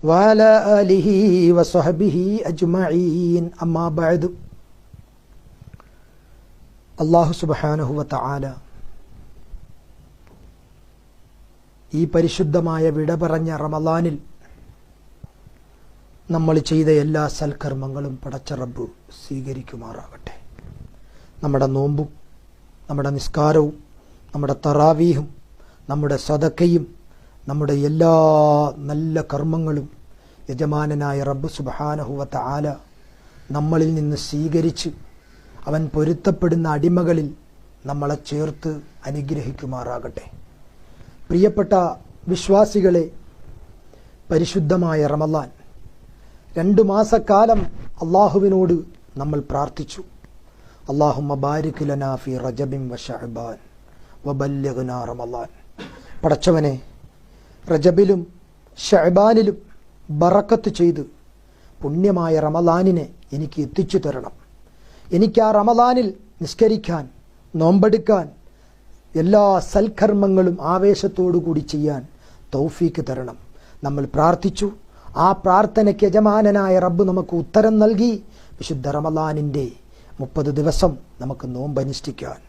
وعلى آله وصحبه أجمعين أما بعد. അല്ലാഹു സുബ്ഹാനഹു വ തആല ഈ പരിശുദ്ധമായ വിട പറഞ്ഞ റമളാനിൽ നമ്മൾ ചെയ്ത എല്ലാ സൽക്കർമ്മങ്ങളും പടച്ച റബ്ബ് സ്വീകരിക്കുമാറാകട്ടെ. നമ്മുടെ നോമ്പും നമ്മുടെ നിസ്കാരവും നമ്മുടെ തറാവീഹും നമ്മുടെ സദഖയും നമ്മുടെ എല്ലാ നല്ല കർമ്മങ്ങളും യജമാനനായ റബ്ബ് സുബ്ഹാനഹു വ തആല നമ്മളിൽ നിന്ന് സ്വീകരിച്ച് അവൻ പൊരുത്തപ്പെടുന്ന അടിമകളിൽ നമ്മളെ ചേർത്ത് അനുഗ്രഹിക്കുമാറാകട്ടെ. പ്രിയപ്പെട്ട വിശ്വാസികളെ, പരിശുദ്ധമായ റമളാൻ 2 മാസക്കാലം അള്ളാഹുവിനോട് നമ്മൾ പ്രാർത്ഥിച്ചു. അല്ലാഹുമ്മ ബാരിക് ലനാ ഫീ റജബിൻ വ ശഅബാൻ വബല്ലിഗ്നാ റമളാൻ. പടച്ചവനെ, റജബിലും ശഅബാനിലും ബറക്കത്ത് ചെയ്ത് പുണ്യമായ റമളാനിനെ എനിക്ക് എത്തിച്ചു തരണം. എനിക്ക് ആ റമളാനിൽ നിസ്കരിക്കാൻ, നോമ്പെടുക്കാൻ, എല്ലാ സൽക്കർമ്മങ്ങളും ആവേശത്തോടു കൂടി ചെയ്യാൻ തൗഫീക്ക് തരണം. നമ്മൾ പ്രാർത്ഥിച്ചു. ആ പ്രാർത്ഥനയ്ക്ക് യജമാനനായ റബ്ബ് നമുക്ക് ഉത്തരം നൽകി. വിശുദ്ധ റമളാനിൻ്റെ 30 ദിവസം നമുക്ക് നോമ്പനുഷ്ഠിക്കാൻ,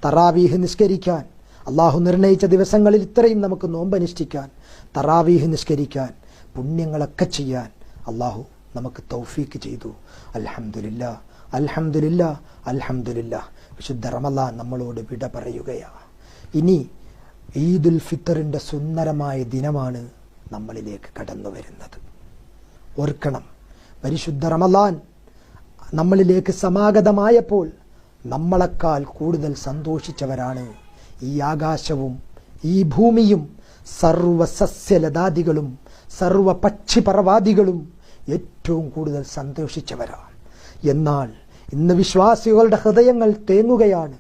തറാവീഹ് നിസ്കരിക്കാൻ, അള്ളാഹു നിർണയിച്ച ദിവസങ്ങളിൽ ഇത്രയും നമുക്ക് നോമ്പനുഷ്ഠിക്കാൻ, തറാവീഹ് നിസ്കരിക്കാൻ, പുണ്യങ്ങളൊക്കെ ചെയ്യാൻ അള്ളാഹു നമുക്ക് തൗഫീക്ക് ചെയ്തു. അൽഹംദുലില്ലാ, അൽഹംദുലില്ലാ, അൽഹംദുലില്ലാ. വിശുദ്ധ റമളാൻ നമ്മളോട് വിട പറയുകയാണ്. ഇനി ഈദുൽ ഫിത്തറിൻ്റെ സുന്ദരമായ ദിനമാണ് നമ്മളിലേക്ക് കടന്നു വരുന്നത്. ഓർക്കണം, പരിശുദ്ധ റമളാൻ നമ്മളിലേക്ക് സമാഗതമായപ്പോൾ നമ്മളെക്കാൾ കൂടുതൽ സന്തോഷിച്ചവരാണ് ഈ ആകാശവും ഈ ഭൂമിയും സർവ സസ്യലതാദികളും സർവ പക്ഷിപർവാദികളും ഏറ്റവും കൂടുതൽ സന്തോഷിച്ചവരാണ്. എന്നാൽ ഇന്ന് വിശ്വാസികളുടെ ഹൃദയങ്ങൾ തേങ്ങുകയാണ്.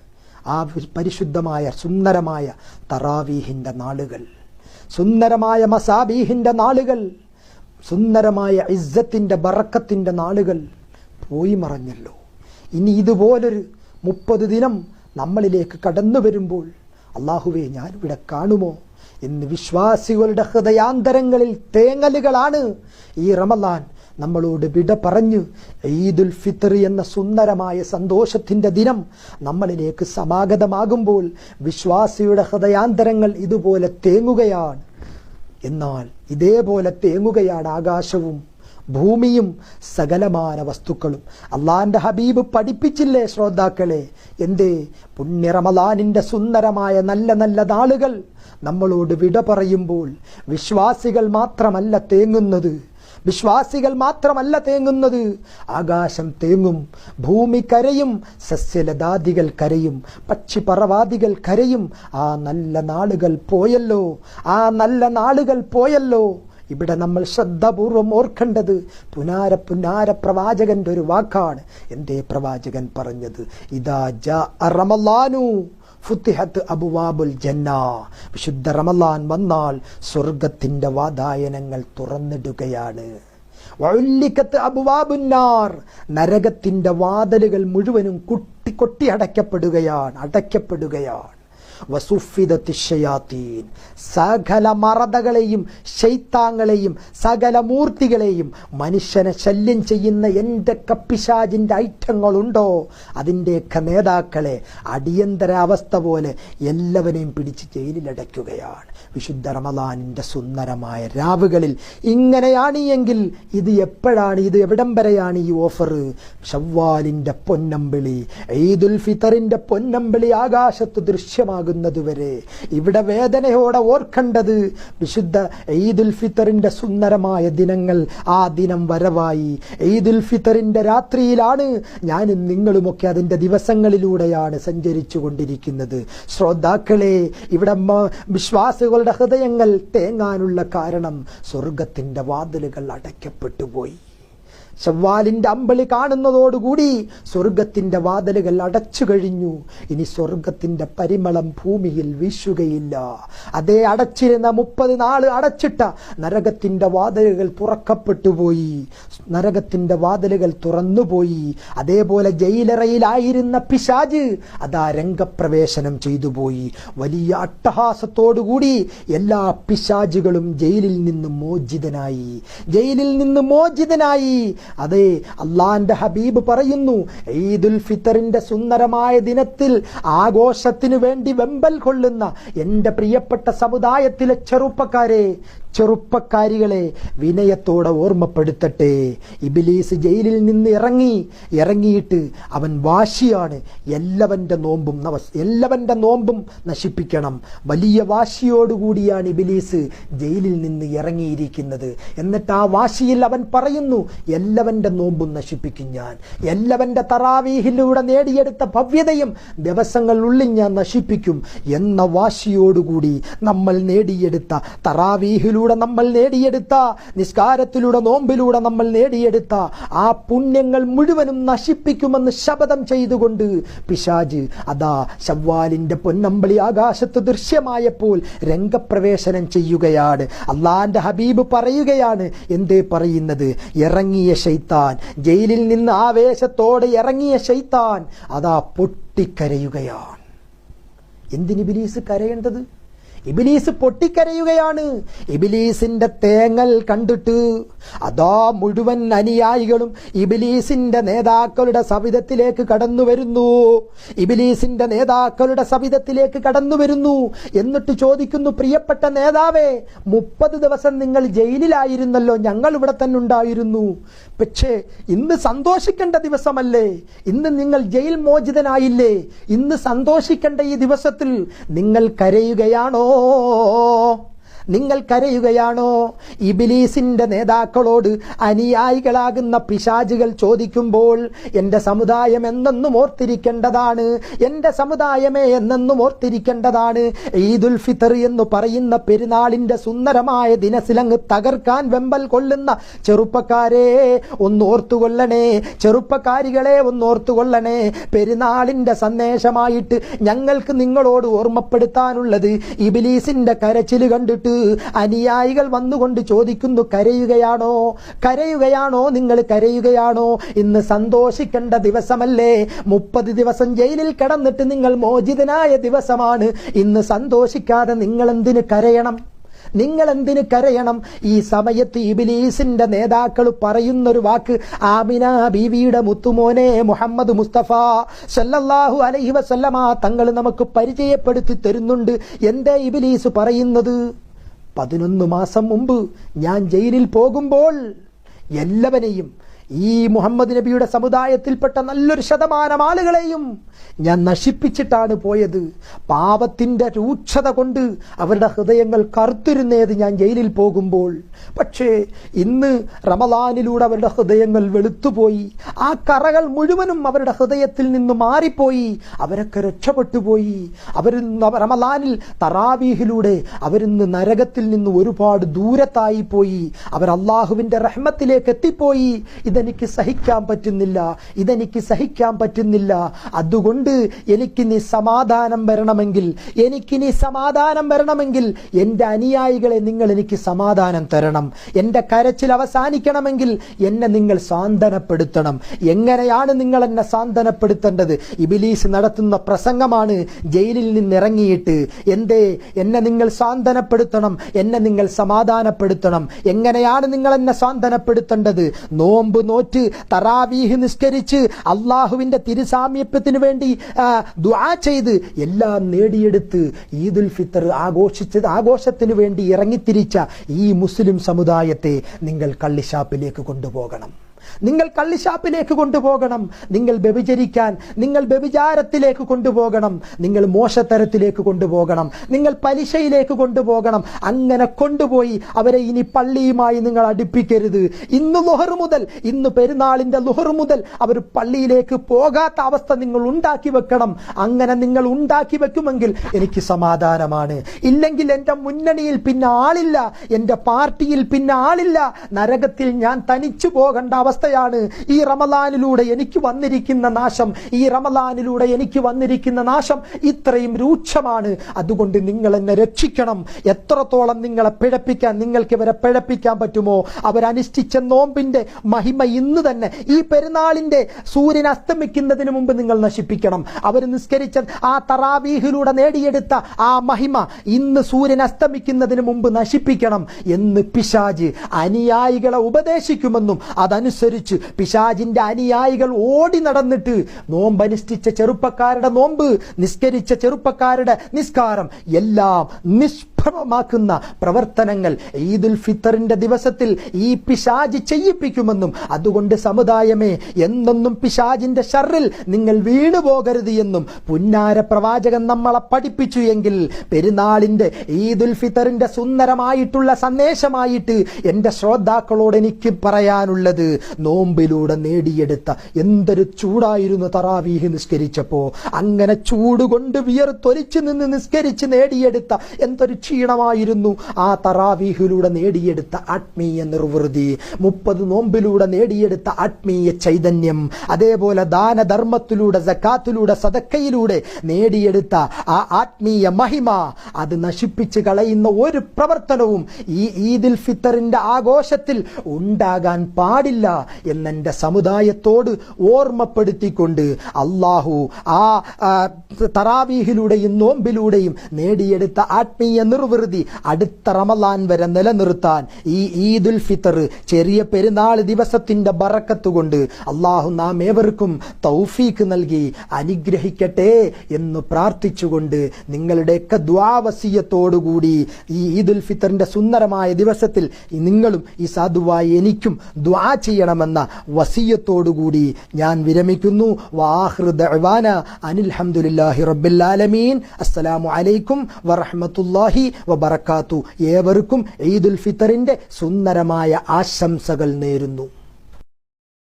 ആ പരിശുദ്ധമായ സുന്ദരമായ തറാവീഹിൻ്റെ നാളുകൾ, സുന്ദരമായ മസാബീഹിൻ്റെ നാളുകൾ, സുന്ദരമായ ഇസ്സത്തിൻ്റെ ബറക്കത്തിൻ്റെ നാളുകൾ പോയി മറഞ്ഞല്ലോ. ഇനി ഇതുപോലൊരു 30 ദിനം നമ്മളിലേക്ക് കടന്നു വരുമ്പോൾ അള്ളാഹുവേ, ഞാനിവിടെ കാണുമോ എന്ന് വിശ്വാസികളുടെ ഹൃദയാന്തരങ്ങളിൽ തേങ്ങലുകളാണ്. ഈ റമളാൻ നമ്മളോട് വിട പറഞ്ഞ് ഈദുൽ ഫിത്ർ എന്ന സുന്ദരമായ സന്തോഷത്തിൻ്റെ ദിനം നമ്മളിലേക്ക് സമാഗതമാകുമ്പോൾ വിശ്വാസിയുടെ ഹൃദയാന്തരങ്ങൾ ഇതുപോലെ തേങ്ങുകയാണ്. എന്നാൽ ഇതേപോലെ തേങ്ങുകയാണ് ആകാശവും ഭൂമിയും സകലമാന വസ്തുക്കളും. അള്ളാന്റെ ഹബീബ് പഠിപ്പിച്ചില്ലേ ശ്രോതാക്കളെ? എന്തേ? പുണ്യ റമളാനിൻ്റെ സുന്ദരമായ നല്ല നല്ല നാളുകൾ നമ്മളോട് വിട പറയുമ്പോൾ വിശ്വാസികൾ മാത്രമല്ല തേങ്ങുന്നത്, വിശ്വാസികൾ മാത്രമല്ല തേങ്ങുന്നത്, ആകാശം തേങ്ങും, ഭൂമി കരയും, സസ്യലതാദികൾ കരയും, പക്ഷിപറവാദികൾ കരയും. ആ നല്ല നാളുകൾ പോയല്ലോ, ആ നല്ല നാളുകൾ പോയല്ലോ. ഇവിടെ നമ്മൾ ശ്രദ്ധാപൂർവം ഓർക്കേണ്ടത് പുനാര പ്രവാചകന്റെ ഒരു വാക്കാണ്. എന്തേ പ്രവാചകൻ പറഞ്ഞത്? ഇദാ ജാ റമളാനു ഫുത്തിഹത്ത് അബ്വാബുൽ ജന്ന. വിശുദ്ധ റമളാൻ വന്നാൽ സ്വർഗത്തിന്റെ വാതായനങ്ങൾ തുറന്നിടുകയാണ്. വഉല്ലികത്ത് അബ്വാബുന്നാർ, നരകത്തിന്റെ വാതിലുകൾ മുഴുവനും കൊട്ടി അടയ്ക്കപ്പെടുകയാണ്. വസുഫിദത്തിശ്ശയാത്തീൻ, സകല മറതകളെയും ശൈത്താങ്ങളെയും സകല മൂർത്തികളെയും മനുഷ്യനെ ശല്യം ചെയ്യുന്ന എന്തൊക്കെ പിശാചിൻ്റെ ഐറ്റങ്ങളുണ്ടോ അതിൻ്റെയൊക്കെ നേതാക്കളെ അടിയന്തരാവസ്ഥ പോലെ എല്ലാവരെയും പിടിച്ച് ജയിലിലടയ്ക്കുകയാണ്. വിശുദ്ധ റമളാനിൻ്റെ സുന്ദരമായ രാവുകളിൽ ഇങ്ങനെയാണ് എങ്കിൽ ഇത് എപ്പോഴാണ്, ഇത് എവിടം വരെയാണ് ഈ ഓഫർ? ശവ്വാലിൻ്റെ പൊന്നമ്പിളി, ഈദുൽ ഫിത്തറിൻ്റെ പൊന്നമ്പിളി ആകാശത്ത് ദൃശ്യമാകുന്നതുവരെ ഇവിടെ വേദനയോടെ ഓർക്കേണ്ടത് വിശുദ്ധ ഈദുൽ ഫിത്തറിൻ്റെ സുന്ദരമായ ദിനങ്ങൾ. ആ ദിനം വരവായി. ഈദുൽ ഫിത്തറിൻ്റെ രാത്രിയിലാണ് ഞാനും നിങ്ങളുമൊക്കെ അതിൻ്റെ ദിവസങ്ങളിലൂടെയാണ് സഞ്ചരിച്ചു കൊണ്ടിരിക്കുന്നത്. ശ്രോതാക്കളെ, ഇവിടെ വിശ്വാസികളുടെ ഹൃദയങ്ങൾ തേങ്ങാനുള്ള കാരണം സ്വർഗത്തിൻ്റെ വാതിലുകൾ അടയ്ക്കപ്പെട്ടു പോയി. ശവ്വാലിന്റെ അമ്പലി കാണുന്നതോടുകൂടി സ്വർഗത്തിന്റെ വാതിലുകൾ അടച്ചു കഴിഞ്ഞു. ഇനി സ്വർഗത്തിന്റെ പരിമളം ഭൂമിയിൽ വീശുകയില്ല. അതേ അടച്ചിരുന്ന 30 നാള് അടച്ചിട്ട നരകത്തിന്റെ വാതിലുകൾ തുറക്കപ്പെട്ടുപോയി. നരകത്തിന്റെ വാതിലുകൾ തുറന്നുപോയി. അതേപോലെ ജയിലറയിലായിരുന്ന പിശാച് അതാ രംഗപ്രവേശനം ചെയ്തു പോയി. വലിയ അട്ടഹാസത്തോടുകൂടി എല്ലാ പിശാചുകളും ജയിലിൽ നിന്ന് മോചിതനായി. ജയിലിൽ നിന്ന് മോചിതനായി. അതെ, അള്ളാന്റെ ഹബീബ് പറയുന്നു, ഈദുൽ ഫിത്തറിന്റെ സുന്ദരമായ ദിനത്തിൽ ആഘോഷത്തിനു വേണ്ടി വെമ്പൽ കൊള്ളുന്ന എന്റെ പ്രിയപ്പെട്ട സമുദായത്തിലെ ചെറുപ്പക്കാരികളെ വിനയത്തോടെ ഓർമ്മപ്പെടുത്തട്ടെ. ഇബ്ലീസ് ജയിലിൽ നിന്ന് ഇറങ്ങിയിട്ട് അവൻ വാശിയാണ്. എല്ലാവന്റെ നോമ്പും നശിപ്പിക്കണം. വലിയ വാശിയോടുകൂടിയാണ് ഇബ്ലീസ് ജയിലിൽ നിന്ന് ഇറങ്ങിയിരിക്കുന്നത്. എന്നിട്ട് ആ വാശിയിൽ അവൻ പറയുന്നു, എല്ലാവന്റെ നോമ്പും നശിപ്പിക്കും ഞാൻ. എല്ലാവന്റെ തറാവീഹിലൂടെ നേടിയെടുത്ത ഭവ്യതയും ദിവസങ്ങളുള്ളിൽ ഞാൻ നശിപ്പിക്കും എന്ന വാശിയോടുകൂടി നമ്മൾ നേടിയെടുത്ത തറാവീഹിലൂടെ നമ്മൾ നേടിയെടുത്ത നിസ്കാരത്തിലൂടെ നോമ്പിലൂടെ നമ്മൾ നേടിയെടുത്ത ആ പുണ്യങ്ങൾ മുഴുവനും നശിപ്പിക്കുമെന്ന് ശപഥം ചെയ്തുകൊണ്ട് പിശാച് അതാ ശവ്വാലിന്റെ പൊന്നമ്പളി ആകാശത്ത് ദൃശ്യമായപ്പോൾ രംഗപ്രവേശനം ചെയ്യുകയാണ്. അള്ളാന്റെ ഹബീബ് പറയുകയാണ്, എന്തേ പറയുന്നത്? ഇറങ്ങിയ ശൈത്താൻ, ജയിലിൽ നിന്ന് ആവേശത്തോടെ ഇറങ്ങിയ ശൈത്താൻ അതാ പൊട്ടിക്കരയുകയാണ്. എന്തിന് ഇബ്ലീസ് കരയേണ്ടത്? ഇബ്ലീസ് പൊട്ടിക്കരയുകയാണ്. ഇബ്ലീസിന്റെ തേങ്ങൽ കണ്ടിട്ട് അതാ മുഴുവൻ അനുയായികളും ഇബ്ലീസിന്റെ നേതാക്കളുടെ സവിധത്തിലേക്ക് കടന്നു വരുന്നു. എന്നിട്ട് ചോദിക്കുന്നു, പ്രിയപ്പെട്ട നേതാവേ, 30 ദിവസം നിങ്ങൾ ജയിലിലായിരുന്നല്ലോ, ഞങ്ങൾ ഇവിടെ തന്നെ ഉണ്ടായിരുന്നു. പക്ഷേ ഇന്ന് സന്തോഷിക്കേണ്ട ദിവസമല്ലേ? ഇന്ന് നിങ്ങൾ ജയിൽ മോചിതനായില്ലേ? ഇന്ന് സന്തോഷിക്കേണ്ട ഈ ദിവസത്തിൽ നിങ്ങൾ കരയുകയാണോ? ഇബ്ലീസിന്റെ നേതാക്കളോട് അനുയായികളാകുന്ന പിശാചുകൾ ചോദിക്കുമ്പോൾ എന്റെ സമുദായം എന്നെന്നും ഓർത്തിരിക്കേണ്ടതാണ്. ഈദുൽ ഫിത്തർ എന്ന് പറയുന്ന പെരുന്നാളിന്റെ സുന്ദരമായ ദിനസിലങ്ങ് തകർക്കാൻ വെമ്പൽ കൊള്ളുന്ന ചെറുപ്പക്കാരെ ഒന്നോർത്തുകൊള്ളണേ, ചെറുപ്പക്കാരികളെ ഒന്നോർത്തുകൊള്ളണേ. പെരുന്നാളിന്റെ സന്ദേശമായിട്ട് ഞങ്ങൾക്ക് നിങ്ങളോട് ഓർമ്മപ്പെടുത്താനുള്ളത്, ഇബ്ലീസിന്റെ കരച്ചില് കണ്ടിട്ട് അനുയായികൾ വന്നുകൊണ്ട് ചോദിക്കുന്നു, കരയുകയാണോ? നിങ്ങൾ കരയുകയാണോ? ഇന്ന് സന്തോഷിക്കേണ്ട ദിവസമല്ലേ? 30 ദിവസം ജയിലിൽ കിടന്നിട്ട് നിങ്ങൾ മോചിതനായ ദിവസമാണ്. ഇന്ന് സന്തോഷിക്കാതെ നിങ്ങൾ എന്തിന് കരയണം? ഈ സമയത്ത് ഇബ്ലീസിന്റെ നേതാക്കൾ പറയുന്നൊരു വാക്ക് ആമിന ബീവിയുടെ മുത്തുമോനെ മുഹമ്മദ് മുസ്തഫ സല്ലല്ലാഹു അലൈഹി വസല്ലമ തങ്ങൾ നമുക്ക് പരിചയപ്പെടുത്തി തരുന്നുണ്ട്. എന്തേ ഇബ്ലീസ് പറയുന്നത്? 11 മാസം മുമ്പ് ഞാൻ ജയിലിൽ പോകുമ്പോൾ എല്ലാവരെയും, ഈ മുഹമ്മദ് നബിയുടെ സമുദായത്തിൽപ്പെട്ട നല്ലൊരു ശതമാനം ആളുകളെയും ഞാൻ നശിപ്പിച്ചിട്ടാണ് പോയത്. പാപത്തിന്റെ രൂക്ഷത കൊണ്ട് അവരുടെ ഹൃദയങ്ങൾ കറുത്തിരുന്നേത് ഞാൻ ജയിലിൽ പോകുമ്പോൾ. പക്ഷേ ഇന്ന് റമളാനിലൂടെ അവരുടെ ഹൃദയങ്ങൾ വെളുത്തുപോയി. ആ കറകൾ മുഴുവനും അവരുടെ ഹൃദയത്തിൽ നിന്ന് മാറിപ്പോയി. അവരൊക്കെ രക്ഷപ്പെട്ടുപോയി. റമളാനിൽ തറാവീഹിലൂടെ അവരിന്ന് നരകത്തിൽ നിന്ന് ഒരുപാട് ദൂരത്തായി പോയി. അവർ അള്ളാഹുവിന്റെ റഹ്മത്തിലേക്ക് എത്തിപ്പോയി. ഇതെനിക്ക് സഹിക്കാൻ പറ്റുന്നില്ല. അതുകൊണ്ട് എനിക്ക് നീ സമാധാനം വരണമെങ്കിൽ എന്റെ അനുയായികളെ നിങ്ങൾ എനിക്ക് സമാധാനം തരണം. എന്റെ കരച്ചിൽ അവസാനിക്കണമെങ്കിൽ എന്നെ നിങ്ങൾ സാന്ത്വനപ്പെടുത്തണം. എങ്ങനെയാണ് നിങ്ങൾ എന്നെ സാന്ത്വനപ്പെടുത്തേണ്ടത്? ഇബ്ലീസ് നടത്തുന്ന പ്രസംഗമാണ് ജയിലിൽ നിന്നിറങ്ങിയിട്ട്. എന്തേ? എന്നെ നിങ്ങൾ സാന്ത്വനപ്പെടുത്തണം, എന്നെ നിങ്ങൾ സമാധാനപ്പെടുത്തണം. എങ്ങനെയാണ് നിങ്ങൾ എന്നെ സാന്ത്വനപ്പെടുത്തേണ്ടത്? നോമ്പ് നോറ്റ് തറാവീഹ് നിസ്കരിച്ച് അള്ളാഹുവിന്റെ തിരുസാമീപ്യത്തിന് വേണ്ടി ദുആ ചെയ്ത് എല്ലാം നേടിയെടുത്ത് ഈദുൽ ഫിത്തർ ആഘോഷത്തിന് വേണ്ടി ഇറങ്ങിത്തിരിച്ച ഈ മുസ്ലിം സമുദായത്തെ നിങ്ങൾ കള്ളിഷാപ്പിലേക്ക് കൊണ്ടുപോകണം. നിങ്ങൾ വ്യഭിചരിക്കാൻ, നിങ്ങൾ വ്യഭിചാരത്തിലേക്ക് കൊണ്ടുപോകണം. നിങ്ങൾ മോശത്തരത്തിലേക്ക് കൊണ്ടുപോകണം. നിങ്ങൾ പലിശയിലേക്ക് കൊണ്ടുപോകണം. അങ്ങനെ കൊണ്ടുപോയി അവരെ ഇനി പള്ളിയുമായി നിങ്ങൾ അടുപ്പിക്കരുത്. ഇന്ന് പെരുന്നാളിന്റെ ലുഹർ മുതൽ അവർ പള്ളിയിലേക്ക് പോകാത്ത അവസ്ഥ നിങ്ങൾ ഉണ്ടാക്കി വെക്കണം. അങ്ങനെ നിങ്ങൾ ഉണ്ടാക്കി വെക്കുമെങ്കിൽ എനിക്ക് സമാധാനമാണ്. ഇല്ലെങ്കിൽ എന്റെ മുന്നണിയിൽ പിന്നെ ആളില്ല, എന്റെ പാർട്ടിയിൽ പിന്നെ ആളില്ല. നരകത്തിൽ ഞാൻ തനിച്ചു പോകേണ്ട അവസ്ഥ അവസ്ഥയാണ്. ഈ റമളാനിലൂടെ എനിക്ക് വന്നിരിക്കുന്ന നാശം, ഈ റമളാനിലൂടെ എനിക്ക് വന്നിരിക്കുന്ന നാശം ഇത്രയും രൂക്ഷമാണ്. അതുകൊണ്ട് നിങ്ങൾ എന്നെ രക്ഷിക്കണം. എത്രത്തോളം നിങ്ങളെ പിഴപ്പിക്കാൻ, നിങ്ങൾക്ക് ഇവരെ പിഴപ്പിക്കാൻ പറ്റുമോ? അവരനുഷ്ഠിച്ച നോമ്പിന്റെ മഹിമ ഇന്ന് തന്നെ ഈ പെരുന്നാളിന്റെ സൂര്യൻ അസ്തമിക്കുന്നതിന് മുമ്പ് നിങ്ങൾ നശിപ്പിക്കണം. അവർ നിസ്കരിച്ച ആ തറാവീഹിലൂടെ നേടിയെടുത്ത ആ മഹിമ ഇന്ന് സൂര്യൻ അസ്തമിക്കുന്നതിന് മുമ്പ് നശിപ്പിക്കണം എന്ന് പിശാച് അനുയായികളെ ഉപദേശിക്കുമെന്നും അതനുസരിച്ച് പിശാചിന്റെ അനുയായികൾ ഓടി നടന്നിട്ട് നോമ്പനുഷ്ഠിച്ച ചെറുപ്പക്കാരുടെ നോമ്പ്, നിസ്കരിച്ച ചെറുപ്പക്കാരുടെ നിസ്കാരം എല്ലാം നിഷ്ഫലമാക്കുന്ന പ്രവർത്തനങ്ങൾ ഈദുൽ ഫിത്തറിന്റെ ദിവസത്തിൽ ഈ പിശാച് ചെയ്യിപ്പിക്കുമെന്നും, അതുകൊണ്ട് സമുദായമേ എന്നെന്നും പിശാചിന്റെ ഷർറിൽ നിങ്ങൾ വീണുപോകരുത് എന്നും പുന്നാര പ്രവാചകൻ നമ്മളെ പഠിപ്പിച്ചു. എങ്കിൽ പെരുന്നാളിന്റെ ഈദുൽ ഫിത്തറിന്റെ സുന്ദരമായിട്ടുള്ള സന്ദേശമായിട്ട് എന്റെ ശ്രോതാക്കളോട് എനിക്ക് പറയാനുള്ളത്, നോമ്പിലൂടെ നേടിയെടുത്ത എന്തൊരു ചൂടായിരുന്നു തറാവീഹ് നിസ്കരിച്ചപ്പോ. അങ്ങനെ ചൂടുകൊണ്ട് വിയർത്തൊലിച്ചു നിന്ന് നിസ്കരിച്ച് നേടിയെടുത്ത എന്തൊരു ക്ഷീണമായിരുന്നു ആ തറാവീഹിലൂടെ നേടിയെടുത്ത ആത്മീയ നിർവൃതി, 30 നോമ്പിലൂടെ നേടിയെടുത്ത ആത്മീയ ചൈതന്യം, അതേപോലെ ദാനധർമ്മത്തിലൂടെ, സക്കാത്തിലൂടെ, സദക്കയിലൂടെ നേടിയെടുത്ത ആ ആത്മീയ മഹിമ, അത് നശിപ്പിച്ച് കളയുന്ന ഒരു പ്രവർത്തനവും ഈ ഈദുൽ ഫിത്തറിന്റെ ആഘോഷത്തിൽ ഉണ്ടാകാൻ പാടില്ല എന്നെന്റെ സമുദായത്തോട് ഓർമ്മപ്പെടുത്തിക്കൊണ്ട് അള്ളാഹു ആ തറാവീഹിലൂടെയും നോമ്പിലൂടെയും നേടിയെടുത്ത ആത്മീയ നിർവൃതി അടുത്ത റമളാൻ വരെ നിലനിർത്താൻ ഈ ഈദുൽ ഫിത്തർ ചെറിയ പെരുന്നാൾ ദിവസത്തിന്റെ ബറക്കത്ത് കൊണ്ട് അള്ളാഹു നാം ഏവർക്കും തൗഫീക്ക് നൽകി അനുഗ്രഹിക്കട്ടെ എന്ന് പ്രാർത്ഥിച്ചുകൊണ്ട് നിങ്ങളുടെയൊക്കെ ദുആവസിയത്തോടുകൂടി ഈ ഈദുൽ ഫിത്തറിന്റെ സുന്ദരമായ ദിവസത്തിൽ നിങ്ങളും ഈ സാധുവായി എനിക്കും ദുആ ചെയ്യണമെന്ന വസിയത്തോടുകൂടി ഞാൻ വിരമിക്കുന്നു. വാഖിറു ദഅവാന അനിൽ ഹംദുലില്ലാഹി റബ്ബിൽ ആലമീൻ. അസ്സലാമു അലൈക്കും വറഹ്മത്തുള്ളാഹി വബറകാതുഹു. ഏവർക്കും ഈദുൽ ഫിത്തറിന്റെ സുന്ദരമായ ആശംസകൾ നേരുന്നു.